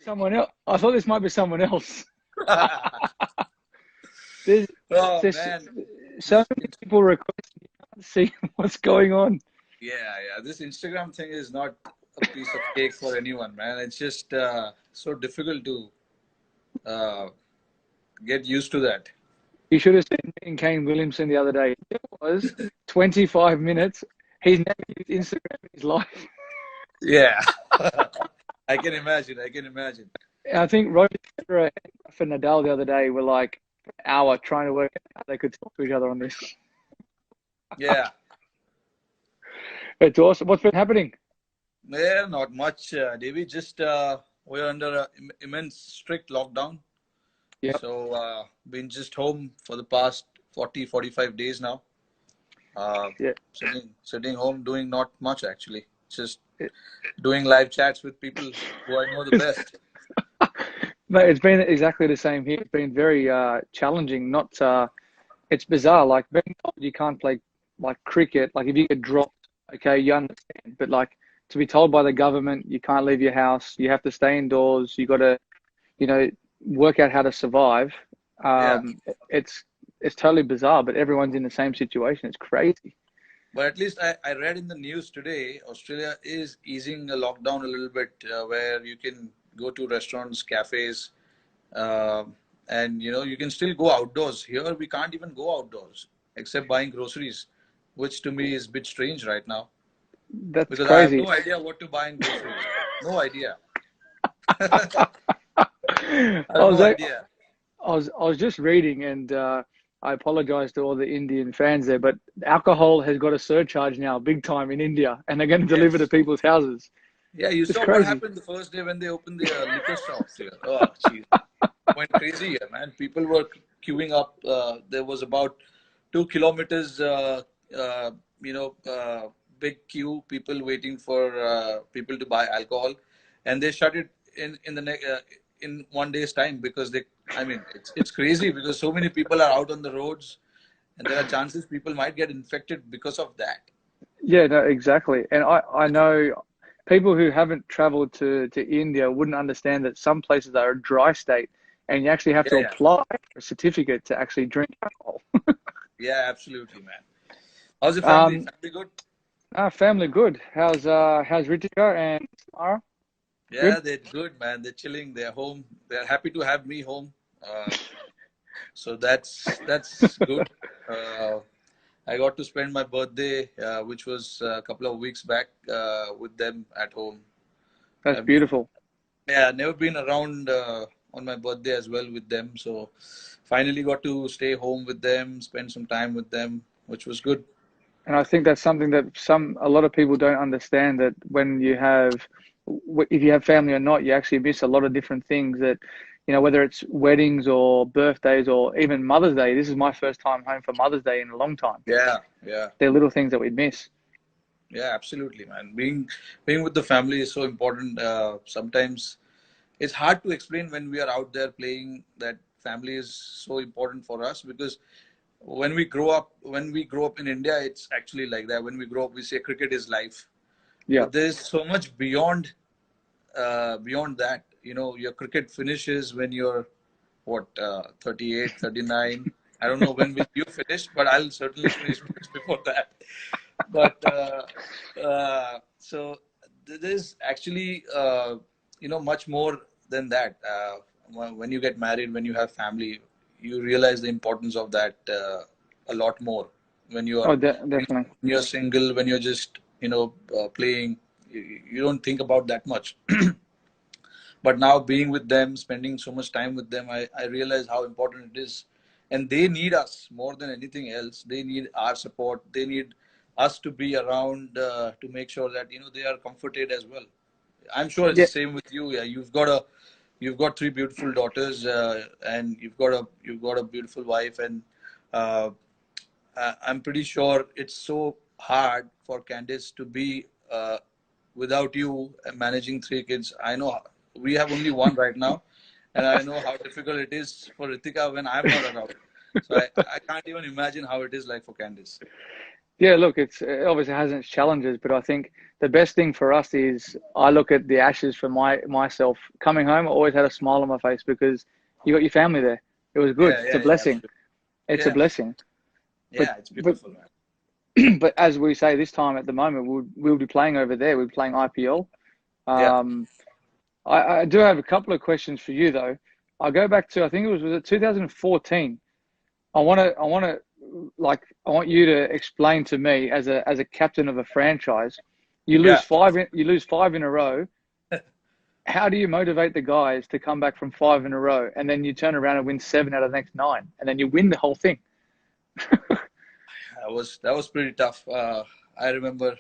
someone else. I thought this might be someone else. There's, Oh there's man, so this many people requesting to see what's going on. yeah, this Instagram thing is not a piece of cake for anyone, man. It's just so difficult to uh, get used to that. You should have seen me and Kane Williamson the other day. It was 25 minutes. He's never used Instagram in his life. Yeah, I can imagine. I can imagine. And I think Roger Federer and Rafa Nadal the other day were like an hour trying to work out how they could talk to each other on this. Yeah, It's awesome. What's been happening? yeah, not much, Davey. Just we're under a immense strict lockdown. Yep. So been just home for the past 40, 45 days now. Uh, Yeah. sitting home doing not much actually. Just doing live chats with people who I know the best. Mate, it's been exactly the same here. It's been very challenging. Not it's bizarre. Like being told you can't play like cricket. Like if you get dropped, okay, you understand. But like to be told by the government you can't leave your house, you have to stay indoors. You got to, you know, work out how to survive. Yeah, Um, it's it's totally bizarre. But everyone's in the same situation. It's crazy. but at least I read in the news today, Australia is easing the lockdown a little bit, where you can go to restaurants, cafes, uh, and you can still go outdoors. Here we can't even go outdoors except buying groceries, which to me is a bit strange right now That's because I have crazy. no idea what to buy in groceries. No idea. I I have was no I idea. was just reading, and I apologize to all the Indian fans there, but alcohol has got a surcharge now, big time in India, and they're going to deliver to Yes. people's houses. Yeah, you It's saw what crazy. happened the first day when they opened the liquor shops here. Oh, jeez. Went crazy here, man. People were queuing up. There was about 2 kilometers, you know, uh, big queue, people waiting for people to buy alcohol. And they shut it in one day's time because I mean, it's crazy because so many people are out on the roads and there are chances people might get infected because of that. Yeah, no, exactly. And I know people who haven't traveled to India wouldn't understand that some places are a dry state, and you actually have Yeah, to yeah. apply for a certificate to actually drink alcohol. Yeah, absolutely, man. How's the family? Um, Family good? family good. How's Ritika and Samara? Yeah, Good. they're good, man. They're chilling. They're home. They're happy to have me home. So that's good. Uh, I got to spend my birthday, which was a couple of weeks back, with them at home. That's I've been, beautiful. yeah, never been around on my birthday as well with them. So finally got to stay home with them, spend some time with them, which was good. And I think that's something that a lot of people don't understand, that when you have, if you have family or not, you actually miss a lot of different things that, whether it's weddings or birthdays or even Mother's Day. This is my first time home for Mother's Day in a long time. Yeah, yeah. They're little things that we miss. Yeah, absolutely, man. Being with the family is so important. Sometimes it's hard to explain when we are out there playing that family is so important for us because when we grow up in India, it's actually like that. When we grow up, we say cricket is life, Yeah. but there's so much beyond that. Your cricket finishes when you're what 38, 39. I don't know when will you finish, but I'll certainly finish much before that. But so there's actually much more than that. When you get married, when you have family, you realize the importance of that a lot more. When you Oh, are definitely. when you're single, when you're just playing, you don't think about that much. But now being with them, spending so much time with them, I realize how important it is. And they need us more than anything else. They need our support. They need us to be around to make sure that they are comforted as well. I'm sure it's Yeah. the same with you. Yeah, you've got three beautiful daughters, and you've got a beautiful wife, and uh, I'm pretty sure it's so hard for Candice to be without you managing three kids. I know we have only one right now, and I know how difficult it is for Ritika when I'm not around. So I can't even imagine how it is like for Candice. Yeah, look, it obviously has its challenges, but I think the best thing for us is I look at the Ashes for myself coming home. I always had a smile on my face because you got your family there. It was good. Yeah, It's a yeah, yeah, blessing. absolutely. It's a Yeah, blessing. But yeah, it's but beautiful, man. but as we say this time at the moment, we'll be playing over there. We're playing IPL. Yeah, Um, I do have a couple of questions for you though. I go back to I think was it 2014. I want you to explain to me as a captain of a franchise, yeah. you lose five in a row. How do you motivate the guys to come back from five in a row and then you turn around and win seven out of the next nine and then you win the whole thing? That was pretty tough. I remember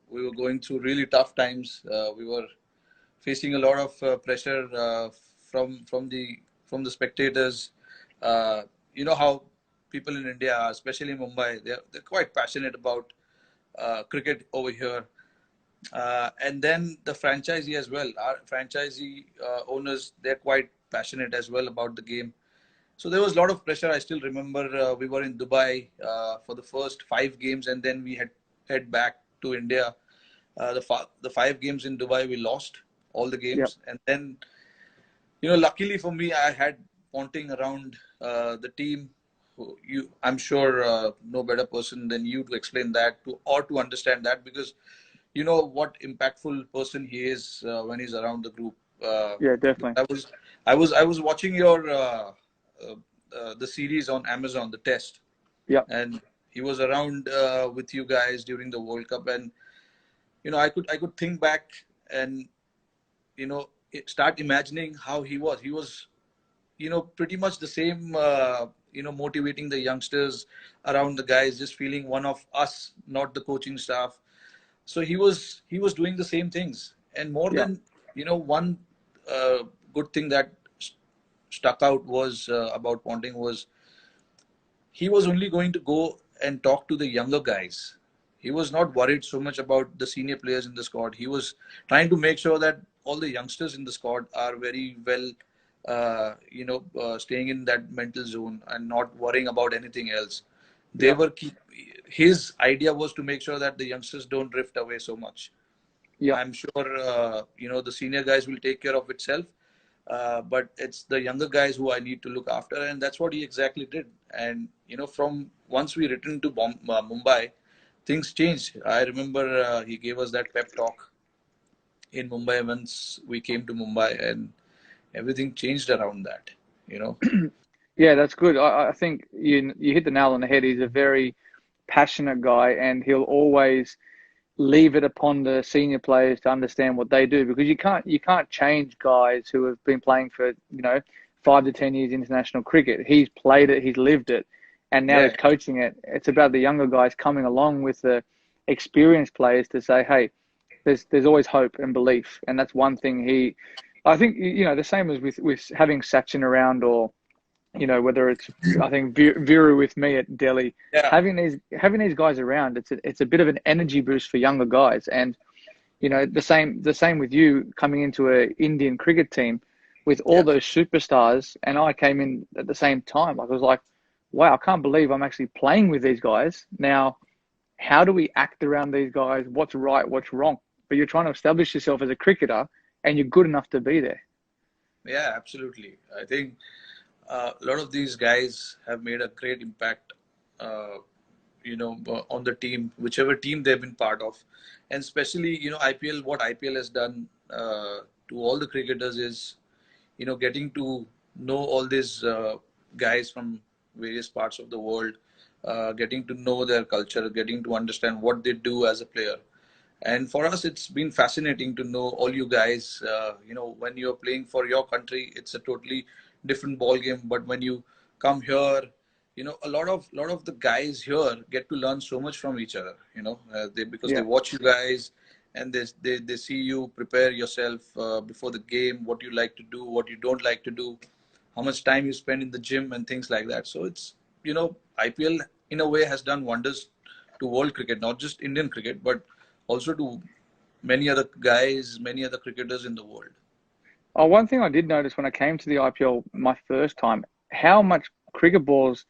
we were going through really tough times. We were facing a lot of pressure from the spectators. Uh, you know how people in India, especially in Mumbai, they're quite passionate about cricket over here. And then the franchisee as well. Our franchisee owners, they're quite passionate as well about the game. So there was a lot of pressure. I still remember we were in Dubai for the first 5 games, and then we had head back to India. The 5 games in Dubai, we lost all the Yep, games, and then luckily for me, I had Ponting around the team. I'm sure no better person than you to explain that to or to understand that because you know what impactful person he is when he's around the group. Uh, yeah, definitely. I was watching your the series on Amazon, the test, Yep, and he was around with you guys during the World Cup, and I could think back and start imagining how he was. He was pretty much the same. Motivating the youngsters around the guys, just feeling one of us, not the coaching staff. So he was doing the same things, and more yep, than one uh, good thing that stuck out was about Ponting was he was only going to go and talk to the younger guys. He was not worried so much about the senior players in the squad. He was trying to make sure that all the youngsters in the squad are very well, staying in that mental zone and not worrying about anything else. They yep, were keep. His idea was to make sure that the youngsters don't drift away so much. yep. I'm sure the senior guys will take care of itself, but it's the younger guys who I need to look after, and that's what he exactly did. And from once we returned to Mumbai, things changed. I remember he gave us that pep talk in Mumbai once we came to Mumbai, and everything changed around that. You know, Yeah, that's good. I think you hit the nail on the head. He's a very passionate guy, and he'll always leave it upon the senior players to understand what they do because you can't change guys who have been playing for 5 to 10 years international cricket. He's played it, he's lived it, and now he's yeah, coaching it. It's about the younger guys coming along with the experienced players to say, hey, there's always hope and belief, and that's one thing he. I think the same as with having Sachin around or whether it's I think Viru with me at Delhi, yeah, having these guys around, it's a bit of an energy boost for younger guys, and the same with you coming into a Indian cricket team with all yeah, those superstars, and I came in at the same time. Like I was like, wow, I can't believe I'm actually playing with these guys now. How do we act around these guys? What's right? What's wrong? But you're trying to establish yourself as a cricketer, and you're good enough to be there. yeah. Absolutely. I think a lot of these guys have made a great impact. Uh, on the team, whichever team they've been part of, and especially IPL. What IPL has done to all the cricketers is getting to know all these guys from various parts of the world, getting to know their culture, getting to understand what they do as a player. And for us, it's been fascinating to know all you guys. When you're playing for your country, it's a totally different ball game. But when you come here, a lot of the guys here get to learn so much from each other. Because they Yeah, watch you guys and they see you prepare yourself before the game, what you like to do, what you don't like to do, how much time you spend in the gym and things like that. So it's IPL in a way has done wonders to world cricket, not just Indian cricket, but also to many other guys, many other cricketers in the world. Oh, one thing I did notice when I came to the IPL my first time, how much cricket balls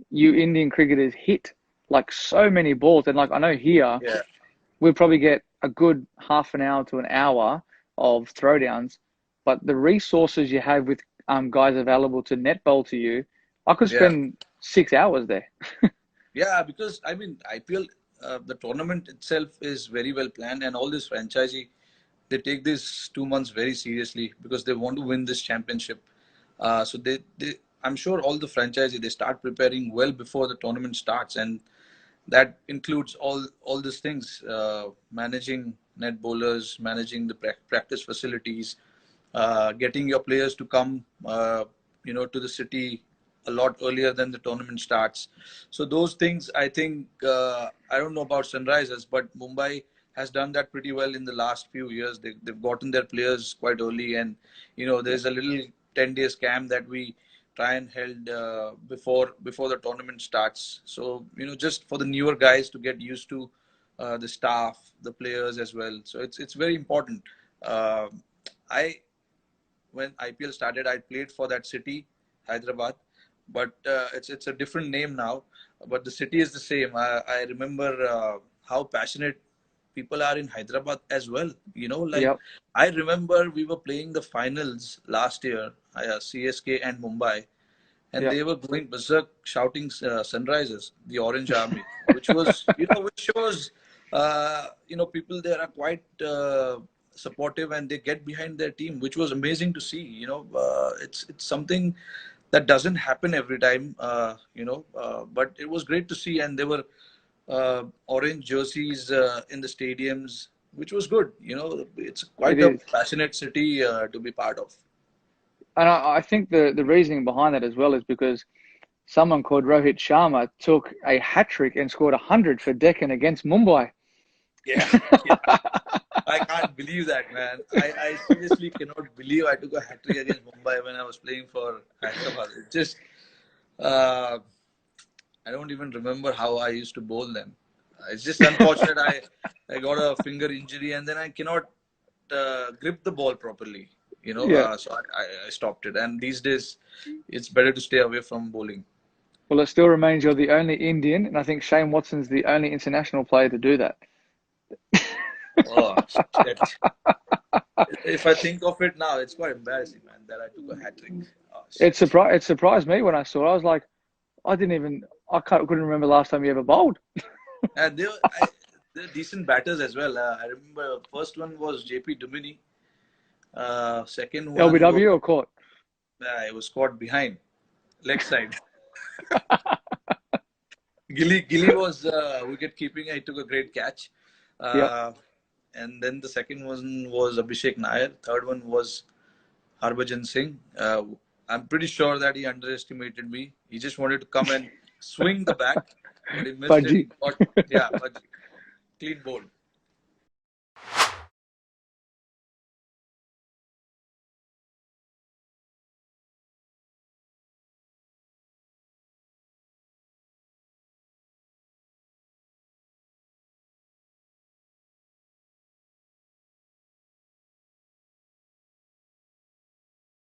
you Indian cricketers hit. like so many balls. And like I know here Yeah. we'll probably get a good half an hour to an hour of throwdowns, but the resources you have with guys available to net bowl to you, I could Yeah. spend 6 hours there. Yeah, because I mean, IPL, the tournament itself is very well planned, and all this franchisee, they take this 2 months very seriously because they want to win this championship. So I'm sure all the franchisee they start preparing well before the tournament starts, and that includes all these things: managing net bowlers, managing the practice facilities, getting your players to come, to the city a lot earlier than the tournament starts. So those things, I think, I don't know about Sunrisers, but Mumbai has done that pretty well in the last few years. They've gotten their players quite early, and there's a little 10 days camp that we try and held before the tournament starts. So just for the newer guys to get used to the staff, the players as well. So it's very important. Uh, I When IPL started, I played for that city, Hyderabad, but it's a different name now. But the city is the same. I remember how passionate people are in Hyderabad as well. Like Yep, I remember we were playing the finals last year, CSK and Mumbai, and yep. they were going berserk shouting Sunrisers, the Orange Army, which was, which shows, people there are quite supportive and they get behind their team, which was amazing to see. It's something that doesn't happen every time, but it was great to see, and there were orange jerseys in the stadiums, which was good. It's It quite a is. passionate city to be part of. And I think the reasoning behind that as well is because someone called Rohit Sharma took a hat trick and scored 100 for Deccan against Mumbai. Yeah. I can't believe that, man. I seriously cannot believe I took a hat trick against Mumbai when I was playing for Hyderabad. It just, uh, I don't even remember how I used to bowl them. It's just unfortunate. I got a finger injury and then I cannot grip the ball properly. Yeah. So I stopped it. And these days, it's better to stay away from bowling. Well, it still remains you're the only Indian, and I think Shane Watson's the only international player to do that. Oh, shit. If I think of it now, it's quite embarrassing, man, that I took a hat trick. Oh, shit. It surprised me when I saw it. I was like, couldn't remember last time you ever bowled. And they're decent batters as well. I remember first one was JP Dumini. Second one was LBW or court? it was caught behind, leg side. Gilly was wicket keeping. He took a great catch. Yep. Uh, and then the second one was Abhishek Nair. Third one was Harbhajan Singh. I'm pretty sure that he underestimated me. He just wanted to come and swing the bat, but he missed it. He Fudgy. got, yeah, but clean bowl.